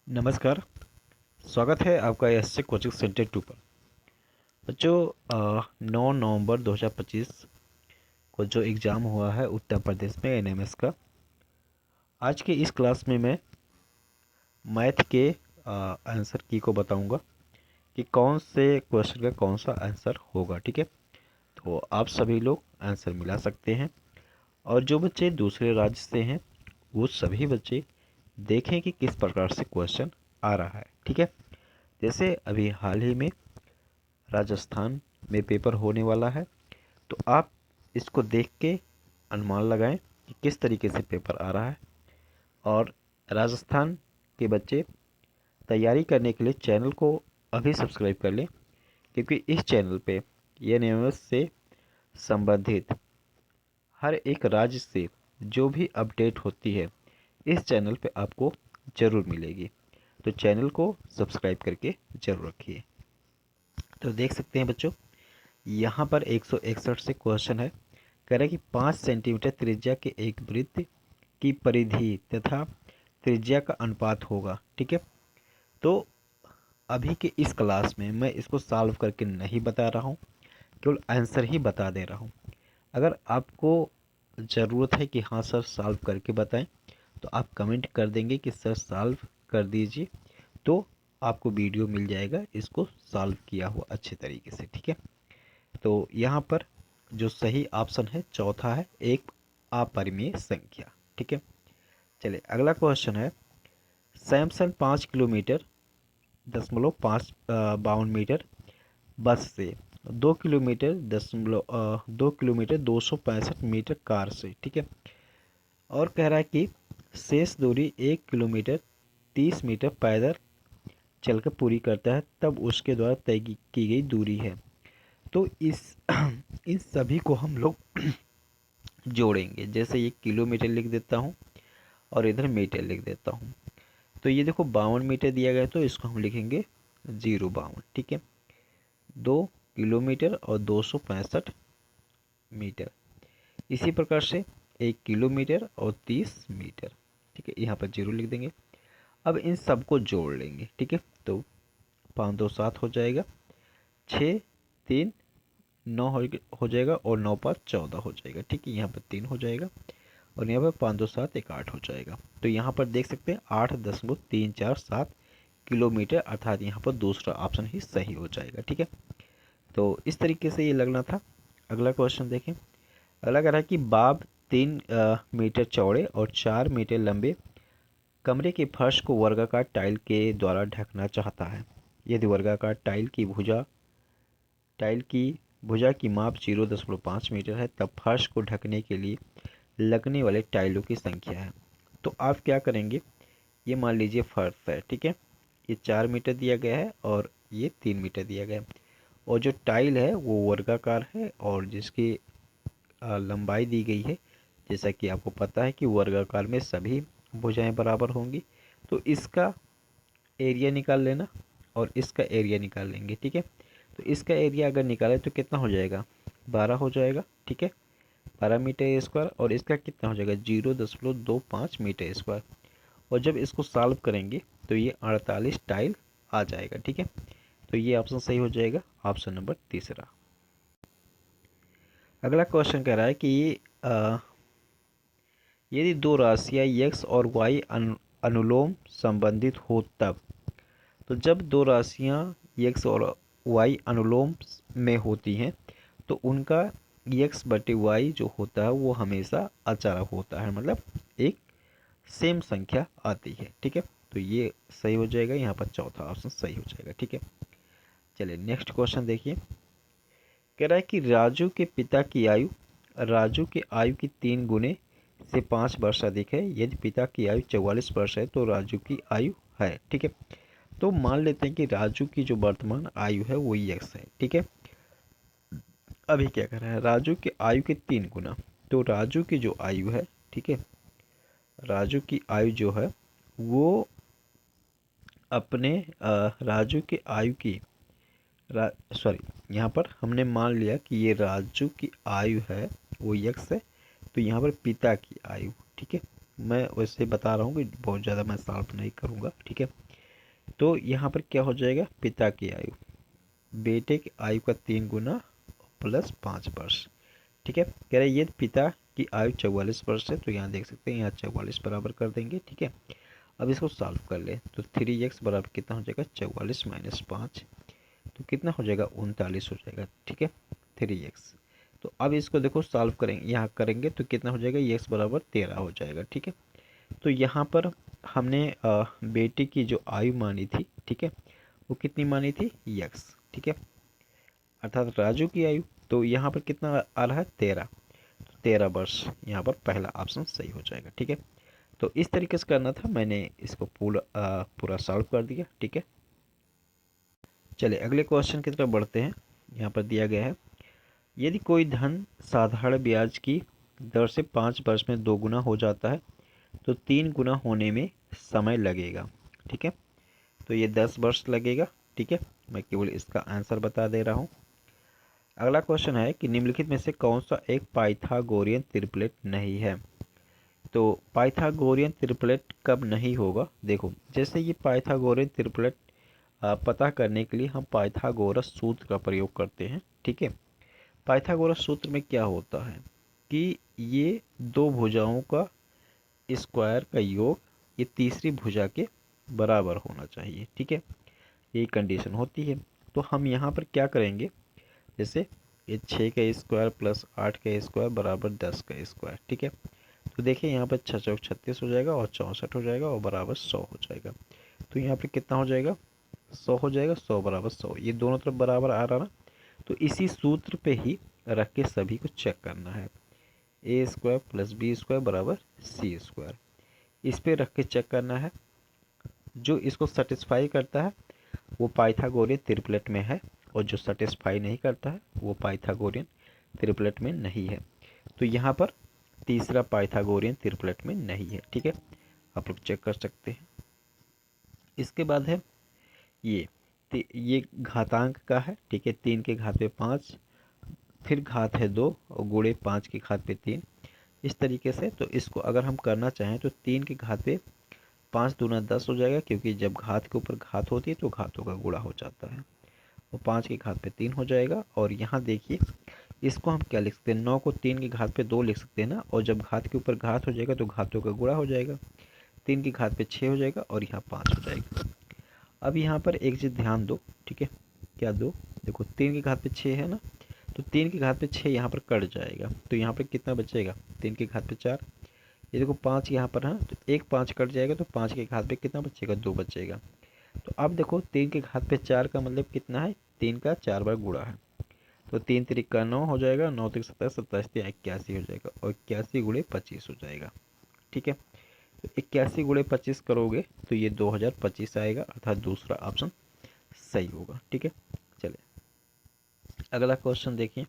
नमस्कार। स्वागत है आपका एससे कोचिंग सेंटर 2 पर। बच्चों 9 नवंबर 2025 को जो एग्ज़ाम हुआ है उत्तर प्रदेश में एनएमएस का, आज के इस क्लास में मैं मैथ के आंसर की को बताऊंगा कि कौन से क्वेश्चन का कौन सा आंसर होगा। ठीक है, तो आप सभी लोग आंसर मिला सकते हैं और जो बच्चे दूसरे राज्य से हैं वो सभी बच्चे देखें कि किस प्रकार से क्वेश्चन आ रहा है। ठीक है, जैसे अभी हाल ही में राजस्थान में पेपर होने वाला है, तो आप इसको देख के अनुमान लगाएं कि किस तरीके से पेपर आ रहा है। और राजस्थान के बच्चे तैयारी करने के लिए चैनल को अभी सब्सक्राइब कर लें, क्योंकि इस चैनल पे एनएमएस से संबंधित हर एक राज्य से जो भी अपडेट होती है इस चैनल पे आपको ज़रूर मिलेगी। तो चैनल को सब्सक्राइब करके ज़रूर रखिए। तो देख सकते हैं बच्चों, यहाँ पर 161 से क्वेश्चन है। कह रहा है कि 5 सेंटीमीटर त्रिज्या के एक वृत्त की परिधि तथा त्रिज्या का अनुपात होगा। ठीक है, तो अभी के इस क्लास में मैं इसको सॉल्व करके नहीं बता रहा हूँ, केवल आंसर ही बता दे रहा हूँ। अगर आपको ज़रूरत है कि हाँ सर सॉल्व करके बताएं, तो आप कमेंट कर देंगे कि सर सॉल्व कर दीजिए, तो आपको वीडियो मिल जाएगा इसको सॉल्व किया हुआ अच्छे तरीके से। ठीक है, तो यहाँ पर जो सही ऑप्शन है चौथा है, एक अपरिमेय संख्या। ठीक है, चलिए अगला क्वेश्चन है। सैमसंग 5 किलोमीटर 52 मीटर बस से 2 किलोमीटर 265 मीटर कार से। ठीक है, और कह रहा है कि शेष दूरी 1 किलोमीटर 30 मीटर पैदल चलकर पूरी करता है, तब उसके द्वारा तय की गई दूरी है। तो इस इन सभी को हम लोग जोड़ेंगे। जैसे ये किलोमीटर लिख देता हूँ और इधर मीटर लिख देता हूँ। तो ये देखो 52 मीटर दिया गया, तो इसको हम लिखेंगे 052। ठीक है, 2 किलोमीटर और 265 मीटर। इसी प्रकार से 1 किलोमीटर और 30 मीटर। ठीक है, यहाँ पर 0 लिख देंगे। अब इन सबको जोड़ लेंगे। ठीक है, तो 5 2 7 हो जाएगा, 6 3 9 हो जाएगा और 9 5 14 हो जाएगा। ठीक है, यहाँ पर 3 हो जाएगा और यहाँ पर 5 2 7 1 8 हो जाएगा। तो यहाँ पर देख सकते हैं 8.347 किलोमीटर, अर्थात यहाँ पर दूसरा ऑप्शन ही सही हो जाएगा। ठीक है, तो इस तरीके से ये लगना था। अगला क्वेश्चन देखें। अगला कह रहा है कि बाब 3 मीटर चौड़े और 4 मीटर लंबे कमरे के फर्श को वर्गाकार टाइल के द्वारा ढकना चाहता है। यदि वर्गाकार टाइल की भुजा की माप 0.5 मीटर है, तब फर्श को ढकने के लिए लगने वाले टाइलों की संख्या है। तो आप क्या करेंगे, ये मान लीजिए फर्श है। ठीक है, ये 4 मीटर दिया गया है और ये 3 मीटर दिया गया है, और जो टाइल है वो वर्गाकार है और जिसकी लंबाई दी गई है, जैसा कि आपको पता है कि वर्गाकार में सभी भुजाएं बराबर होंगी। तो इसका एरिया निकाल लेना और इसका एरिया निकाल लेंगे। ठीक है, तो इसका एरिया अगर निकालें तो कितना हो जाएगा, 12 हो जाएगा। ठीक है, 12 मीटर स्क्वायर, और इसका कितना हो जाएगा 0.25 मीटर स्क्वायर। और जब इसको सॉल्व करेंगे तो ये 48 टाइल आ जाएगा। ठीक है, तो ये ऑप्शन सही हो जाएगा, ऑप्शन नंबर तीसरा। अगला क्वेश्चन कह रहा है कि यदि दो राशियाँ x और y अनुलोम संबंधित हो तब। तो जब दो राशियाँ x और y अनुलोम में होती हैं तो उनका x/y जो होता है वो हमेशा अचारक होता है, मतलब एक सेम संख्या आती है। ठीक है, तो ये सही हो जाएगा, यहाँ पर चौथा ऑप्शन सही हो जाएगा। ठीक है, चलिए नेक्स्ट क्वेश्चन देखिए। कह रहा है कि राजू की आयु की 3 गुने से 5 वर्ष अधिक है। यदि पिता की आयु 44 वर्ष है तो राजू की आयु है। ठीक है, तो मान लेते हैं कि राजू की जो वर्तमान आयु है वो x है। ठीक है, अभी क्या कर रहा है, राजू की आयु के 3 गुना। तो राजू की जो आयु है, ठीक है, राजू की आयु जो है वो अपने राजू की आयु की सॉरी, यहाँ पर हमने मान लिया कि ये राजू की आयु है वो x है, तो यहाँ पर पिता की आयु। ठीक है, मैं वैसे बता रहा हूँ कि बहुत ज़्यादा मैं सॉल्व नहीं करूँगा। ठीक है, तो यहाँ पर क्या हो जाएगा, पिता की आयु, बेटे की आयु का 3 गुना प्लस 5 वर्ष। ठीक है, कह रहे ये पिता की आयु 44 वर्ष है, तो यहाँ देख सकते हैं, यहाँ 44 बराबर कर देंगे। ठीक है, अब इसको सॉल्व कर ले तो 3x बराबर कितना हो जाएगा, 44 माइनस 5, तो कितना हो जाएगा, 39 हो जाएगा। ठीक है, 3x। तो अब इसको देखो सॉल्व करेंगे, यहाँ करेंगे तो कितना हो जाएगा, x बराबर 13 हो जाएगा। ठीक है, तो यहाँ पर हमने बेटे की जो आयु मानी थी, ठीक है, वो कितनी मानी थी, x। ठीक है, अर्थात राजू की आयु, तो यहाँ पर कितना आ रहा है, 13, तो 13 वर्ष, यहाँ पर पहला ऑप्शन सही हो जाएगा। ठीक है, तो इस तरीके से करना था, मैंने इसको पूरा सॉल्व कर दिया। ठीक है, चलिए अगले क्वेश्चन की तरफ बढ़ते हैं। यहाँ पर दिया गया है, यदि कोई धन साधारण ब्याज की दर से 5 वर्ष में 2 गुना हो जाता है तो 3 गुना होने में समय लगेगा। ठीक है, तो ये 10 वर्ष लगेगा। ठीक है, मैं केवल इसका आंसर बता दे रहा हूँ। अगला क्वेश्चन है कि निम्नलिखित में से कौन सा एक पाइथागोरियन त्रिप्लेट नहीं है। तो पाइथागोरियन त्रिप्लेट कब नहीं होगा, देखो जैसे ये पाइथागोरियन त्रिप्लेट पता करने के लिए हम पाइथागोरस सूत्र का प्रयोग करते हैं। ठीक है, पाइथागोरस सूत्र में क्या होता है कि ये दो भुजाओं का स्क्वायर का योग ये तीसरी भुजा के बराबर होना चाहिए। ठीक है, यही कंडीशन होती है। तो हम यहाँ पर क्या करेंगे, जैसे ये 6 का स्क्वायर प्लस 8 का स्क्वायर बराबर 10 का स्क्वायर। ठीक है, तो देखिए यहाँ पर 6 चौक 36 हो जाएगा और 64 हो जाएगा और बराबर 100 हो जाएगा। तो यहाँ पर कितना हो जाएगा, 100 हो जाएगा, 100 बराबर 100, ये दोनों तरफ बराबर आ रहा ना। तो इसी सूत्र पे ही रख के सभी को चेक करना है, ए स्क्वायर प्लस बी स्क्वायर बराबर सी स्क्वायर, इस पे रख के चेक करना है। जो इसको सेटिस्फाई करता है वो पाइथागोरियन त्रिप्लेट में है, और जो सेटिस्फाई नहीं करता है वो पाइथागोरियन त्रिप्लेट में नहीं है। तो यहाँ पर तीसरा पाइथागोरियन त्रिप्लेट में नहीं है। ठीक है, आप लोग चेक कर सकते हैं। इसके बाद है ये घातांक का है। ठीक है, 3 के घात पे 5, फिर घात है 2 और गुणे 5 के घात पे 3, इस तरीके से। तो इसको अगर हम करना चाहें तो 3 के घात पे 5 दूना 10 हो जाएगा, क्योंकि जब घात के ऊपर घात होती है तो घातों का गुणा हो जाता है, और 5 के घात पे 3 हो जाएगा। और यहाँ देखिए इसको हम क्या लिख सकते हैं, 9 को 3 के घात पे 2 लिख सकते हैं ना, और जब घात के ऊपर घात हो जाएगा तो घातों का गुणा हो जाएगा, 3 के घात पे 6 हो जाएगा और यहाँ 5 हो जाएगा। अब यहाँ पर एक चीज़ ध्यान दो। ठीक है, क्या दो, देखो 3 के घात पे 6 है ना, तो 3 के घात पे 6 यहाँ पर कट जाएगा, तो यहाँ पर कितना बचेगा, 3 के घात पे 4। ये देखो 5 यहाँ पर है, तो एक 5 कट जाएगा, तो 5 के घात पे कितना बचेगा, 2 बचेगा। तो अब देखो 3 के घात पे 4 का मतलब कितना है, 3 का 4 बार गुणा है, तो 3 तिरिका 9 हो जाएगा, 9 तिरिक 27, 27 81 हो जाएगा, और 81 गुणे 25 हो जाएगा। ठीक है, तो 81 गुणे 25 करोगे तो ये 2025 आएगा, अर्थात दूसरा ऑप्शन सही होगा। ठीक है, चलिए अगला क्वेश्चन देखिए।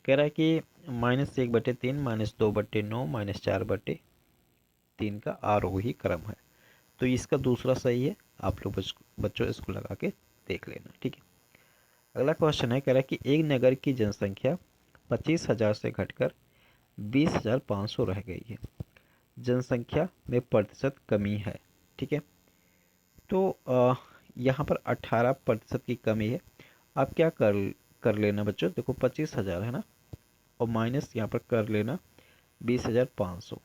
कह रहा है कि -1/3 -2/9 -4/3 का आरोही क्रम है। तो इसका दूसरा सही है, आप लोग बच्चों इसको लगा के देख लेना। ठीक है, अगला क्वेश्चन है, कह रहा है कि एक नगर की जनसंख्या 25,000 से घटकर 20,500 रह गई है, जनसंख्या में प्रतिशत कमी है। ठीक है, तो यहाँ पर 18% की कमी है। आप क्या कर लेना बच्चों, देखो 25,000 है ना, और माइनस यहाँ पर कर लेना 20,500।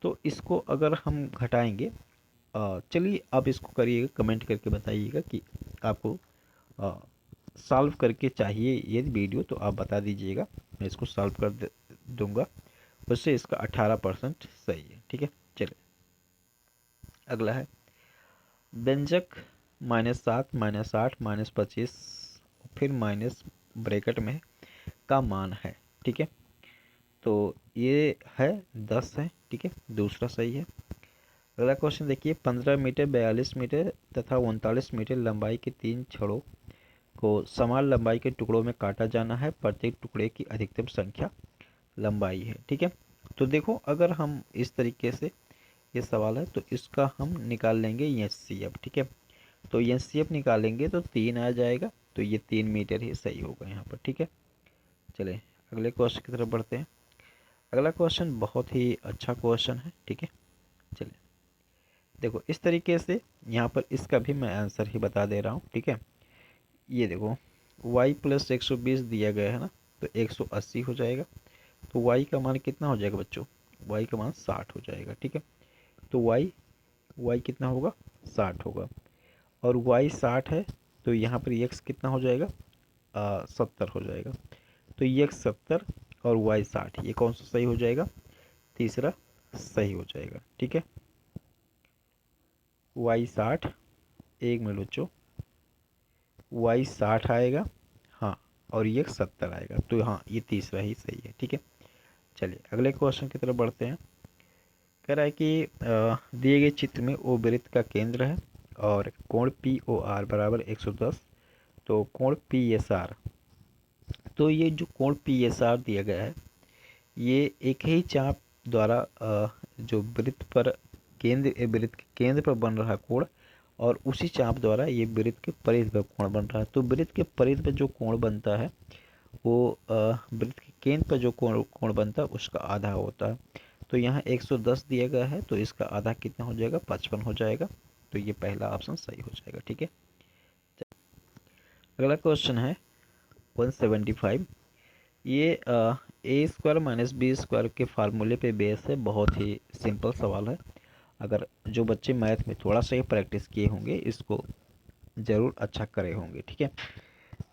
तो इसको अगर हम घटाएंगे, चलिए आप इसको करिएगा, कमेंट करके बताइएगा कि आपको सॉल्व करके चाहिए ये वीडियो, तो आप बता दीजिएगा, मैं इसको सॉल्व कर दूंगा। उससे इसका 18% सही है। ठीक है, चलिए अगला है, व्यंजक -7 -8 -25 फिर माइनस ब्रैकेट में का मान है। ठीक है, तो ये है 10 है। ठीक है, दूसरा सही है। अगला क्वेश्चन देखिए, 15 मीटर 42 मीटर तथा 39 मीटर लंबाई के 3 छड़ों को समान लंबाई के टुकड़ों में काटा जाना है, प्रत्येक टुकड़े की अधिकतम संख्या लंबाई है। ठीक है, तो देखो अगर हम इस तरीके से ये सवाल है तो इसका हम निकाल लेंगे एचसीएफ। ठीक है, तो एचसीएफ निकालेंगे तो 3 आ जाएगा, तो ये 3 मीटर ही सही होगा यहाँ पर। ठीक है, चलिए अगले क्वेश्चन की तरफ बढ़ते हैं। अगला क्वेश्चन बहुत ही अच्छा क्वेश्चन है। ठीक है, चलिए देखो इस तरीके से यहाँ पर इसका भी मैं आंसर ही बता दे रहा हूँ, ठीक है। ये देखो y प्लस 120 दिया गया है ना, तो 180 हो जाएगा। तो y का मान कितना हो जाएगा बच्चों, y का मान 60 हो जाएगा, ठीक है। तो y कितना होगा, 60 होगा। और y 60 है तो यहाँ पर x कितना हो जाएगा, 70 हो जाएगा। तो x 70 और y 60, ये कौन सा सही हो जाएगा, तीसरा सही हो जाएगा, ठीक है। y 60, एक मिनट बच्चों, y 60 आएगा, हाँ, और ये 70 आएगा, तो हाँ ये तीसरा ही सही है, ठीक है। चलिए अगले क्वेश्चन की तरफ बढ़ते हैं। कह रहा है कि दिए गए चित्र में ओ वृत्त का केंद्र है और कोण पी ओ आर बराबर 110। तो कोण पी एस आर, तो ये जो कोण पी एस आर दिया गया है, ये एक ही चाप द्वारा जो वृत्त पर वृत्त के केंद्र पर बन रहा कोण, और उसी चाप द्वारा ये वृत्त के परिधि पर कोण बन रहा है। तो वृत्त के परिधि पर जो कोण बनता है वो वृत्त के केंद्र पर जो कोण बनता है उसका आधा होता है। तो यहाँ 110 दिया गया है, तो इसका आधा कितना हो जाएगा, 55 हो जाएगा। तो ये पहला ऑप्शन सही हो जाएगा, ठीक है। अगला क्वेश्चन है 175। ये ए स्क्वायर माइनस बी स्क्वायर के फार्मूले पे बेस है, बहुत ही सिंपल सवाल है। अगर जो बच्चे मैथ में थोड़ा सा ही प्रैक्टिस किए होंगे इसको ज़रूर अच्छा करे होंगे, ठीक है।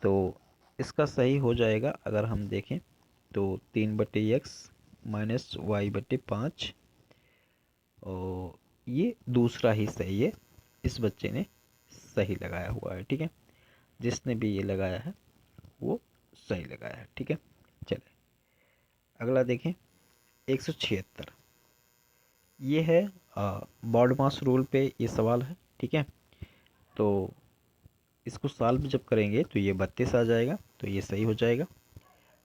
तो इसका सही हो जाएगा अगर हम देखें तो 3/x माइनस y/5, और ये दूसरा ही सही है, इस बच्चे ने सही लगाया हुआ है, ठीक है। जिसने भी ये लगाया है वो सही लगाया है, ठीक है। चले अगला देखें 176। ये है बॉड मास रूल पे ये सवाल है, ठीक है। तो इसको सॉल्व जब करेंगे तो ये 32 आ जाएगा, तो ये सही हो जाएगा।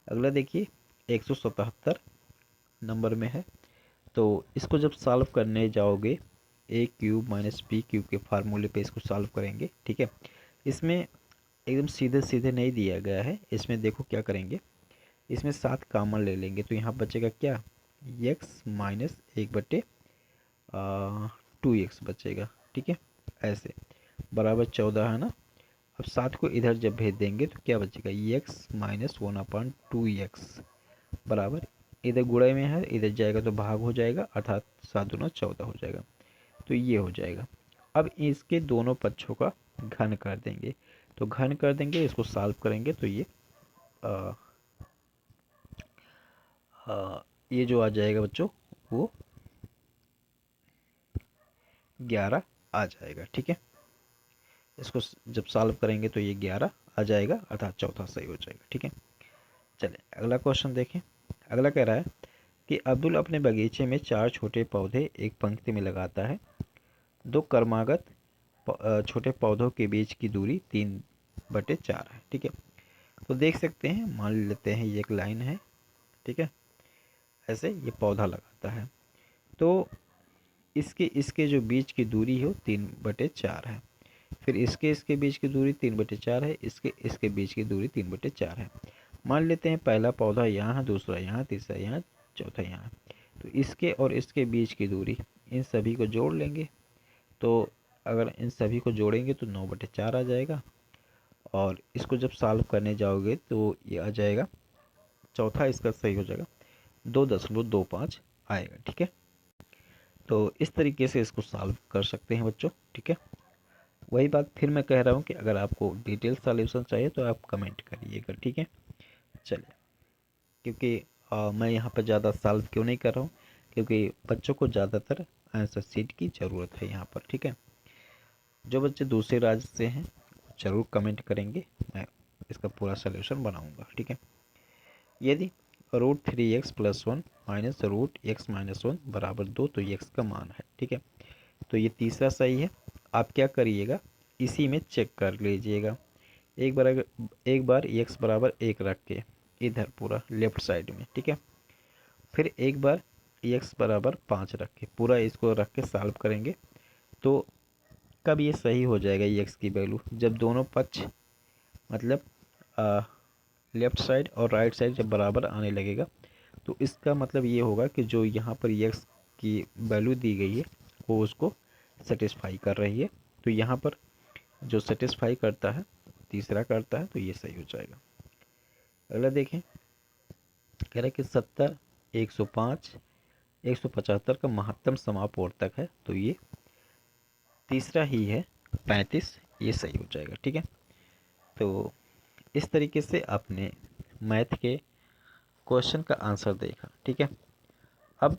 अगला देखिए 177 नंबर में है, तो इसको जब सॉल्व करने जाओगे ए क्यूब माइनस बी क्यूब के फार्मूले पे इसको सॉल्व करेंगे, ठीक है। इसमें एकदम सीधे सीधे नहीं दिया गया है, इसमें देखो क्या करेंगे, इसमें 7 कॉमन ले लेंगे, तो यहाँ बचेगा क्या, x माइनस 1/2x बचेगा, ठीक है। ऐसे बराबर 14 है ना। अब 7 को इधर जब भेज देंगे तो क्या बचेगा, x माइनस 1/2x बराबर, इधर गुणे में है, इधर जाएगा तो भाग हो जाएगा, अर्थात 7 दूना 14 हो जाएगा। तो ये हो जाएगा। अब इसके दोनों पक्षों का घन कर देंगे, तो घन कर देंगे, इसको सॉल्व करेंगे तो ये आ, ये जो आ जाएगा बच्चों वो 11 आ जाएगा, ठीक है। इसको जब सॉल्व करेंगे तो ये 11 आ जाएगा, अर्थात चौथा सही हो जाएगा, ठीक है। चलिए अगला क्वेश्चन देखें। अगला कह रहा है कि अब्दुल अपने बगीचे में 4 छोटे पौधे एक पंक्ति में लगाता है। 2 क्रमागत छोटे पौधों के बीच की दूरी 3/4 है, ठीक है। तो देख सकते हैं, मान लेते हैं ये एक लाइन है, ठीक है। ऐसे ये पौधा लगाता है, तो इसके इसके जो बीच की दूरी है वो 3/4 है। फिर इसके इसके बीच की दूरी 3/4 है, इसके इसके बीच की दूरी 3/4 है। मान लेते हैं पहला पौधा यहाँ है, दूसरा यहाँ, तीसरा यहाँ, चौथा यहाँ। तो इसके और इसके बीच की दूरी, इन सभी को जोड़ लेंगे। तो अगर इन सभी को जोड़ेंगे तो 9/4 आ जाएगा, और इसको जब सॉल्व करने जाओगे तो ये आ जाएगा, चौथा इसका सही हो जाएगा, 2.25 आएगा, ठीक है। तो इस तरीके से इसको सॉल्व कर सकते हैं बच्चों, ठीक है। वही बात फिर मैं कह रहा हूँ कि अगर आपको डिटेल सॉल्यूशन चाहिए तो आप कमेंट करिएगा, ठीक है। चलिए, क्योंकि मैं यहाँ पर ज़्यादा सॉल्व क्यों नहीं कर रहा हूँ, क्योंकि बच्चों को ज़्यादातर आंसर शीट की ज़रूरत है यहाँ पर, ठीक है। जो बच्चे दूसरे राज्य से हैं ज़रूर कमेंट करेंगे, मैं इसका पूरा सॉल्यूशन बनाऊँगा, ठीक है। यदि √3x+1 माइनस √x-1 बराबर 2, तो ये x का मान है, ठीक है। तो ये तीसरा सही है। आप क्या करिएगा, इसी में चेक कर लीजिएगा। एक बार x बराबर 1 रख के इधर पूरा लेफ्ट साइड में, ठीक है। फिर एक बार x बराबर 5 रख के पूरा इसको रख के सॉल्व करेंगे, तो कब ये सही हो जाएगा, x की वैल्यू जब दोनों पक्ष मतलब लेफ़्ट साइड और राइट साइड जब बराबर आने लगेगा, तो इसका मतलब ये होगा कि जो यहाँ पर x की वैल्यू दी गई है वो उसको सेटिस्फाई कर रही है। तो यहाँ पर जो सेटिस्फाई करता है तीसरा करता है, तो ये सही हो जाएगा। अगला देखें, कह रहा है कि 70, 105, 175 का महत्तम समापवर्तक है, तो ये तीसरा ही है 35, ये सही हो जाएगा। ठीक है, तो इस तरीके से आपने मैथ के क्वेश्चन का आंसर देखा। ठीक है, अब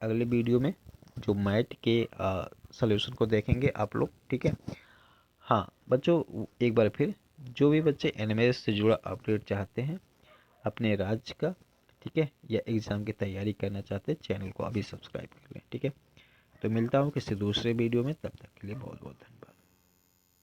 अगले वीडियो में जो मैथ के सॉल्यूशन को देखेंगे आप लोग। ठीक है, हाँ बच्चों, एक बार फिर जो भी बच्चे एनएमएस से जुड़ा अपडेट चाहते हैं अपने राज्य का, ठीक है, या एग्ज़ाम की तैयारी करना चाहते हैं, चैनल को अभी सब्सक्राइब कर लें। ठीक है, तो मिलता हूँ किसी दूसरे वीडियो में, तब तक के लिए बहुत बहुत धन्यवाद।